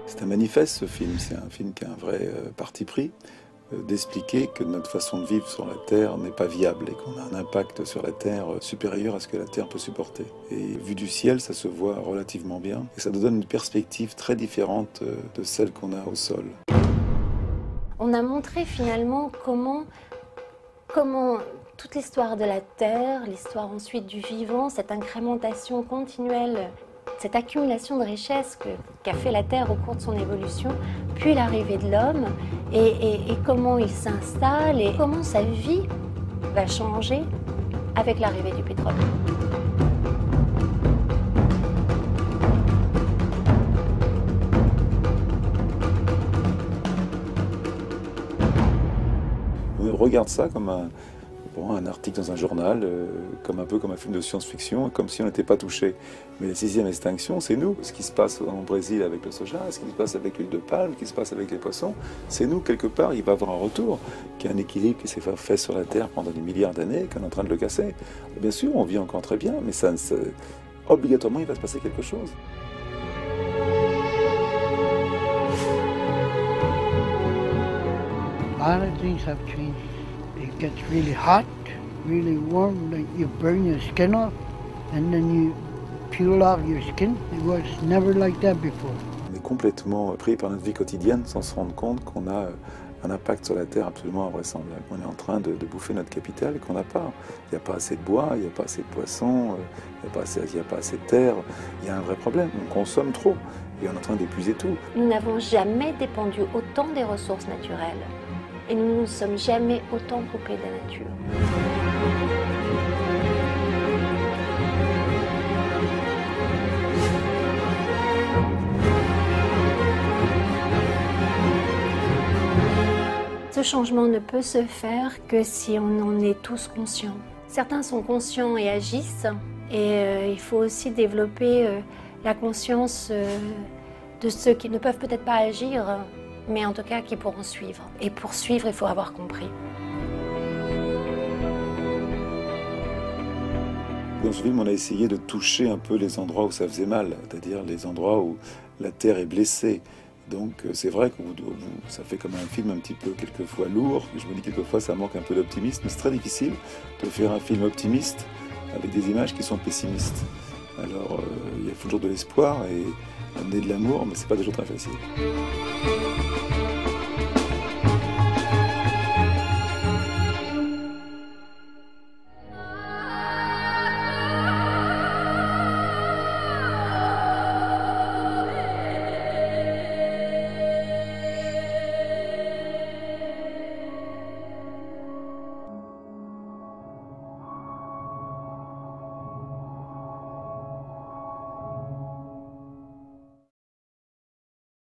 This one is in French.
C'est un manifeste, ce film. C'est un film qui a un vrai parti pris d'expliquer que notre façon de vivre sur la Terre n'est pas viable et qu'on a un impact sur la Terre supérieur à ce que la Terre peut supporter. Et vu du ciel, ça se voit relativement bien et ça nous donne une perspective très différente de celle qu'on a au sol. On a montré finalement comment toute l'histoire de la Terre, l'histoire ensuite du vivant, cette incrémentation continuelle, cette accumulation de richesses qu'a fait la Terre au cours de son évolution, puis l'arrivée de l'homme, et comment il s'installe, et comment sa vie va changer avec l'arrivée du pétrole. On regarde ça comme un article dans un journal, un peu comme un film de science-fiction, comme si on n'était pas touché. Mais la sixième extinction, c'est nous. Ce qui se passe au Brésil avec le soja, ce qui se passe avec l'huile de palme, ce qui se passe avec les poissons, c'est nous, quelque part. Il va y avoir un retour, qu'il y a un équilibre qui s'est fait sur la Terre pendant des milliards d'années, qu'on est en train de le casser. Bien sûr, on vit encore très bien, mais obligatoirement, il va se passer quelque chose. A lot of things have changed. It gets really hot, really warm, like you burn your skin off and then you peel off your skin. It was never like that before. On est complètement pris par notre vie quotidienne sans se rendre compte qu'on a un impact sur la Terre absolument invraisemblable. On est en train de bouffer notre capital qu'on n'a pas. Il n'y a pas assez de bois, il n'y a pas assez de poissons, il n'y a pas assez de terre. Il y a un vrai problème. On consomme trop et on est en train d'épuiser tout. Nous n'avons jamais dépendu autant des ressources naturelles. Et nous ne nous sommes jamais autant coupés de la nature. Ce changement ne peut se faire que si on en est tous conscients. Certains sont conscients et agissent, et il faut aussi développer la conscience de ceux qui ne peuvent peut-être pas agir, mais en tout cas qui pourront suivre. Et pour suivre, il faut avoir compris. Dans ce film, on a essayé de toucher un peu les endroits où ça faisait mal, c'est-à-dire les endroits où la Terre est blessée. Donc c'est vrai que ça fait comme un film un petit peu quelquefois lourd. Je me dis quelquefois ça manque un peu d'optimisme. C'est très difficile de faire un film optimiste avec des images qui sont pessimistes. Alors il y a toujours de l'espoir et amener de l'amour, mais c'est pas toujours très facile.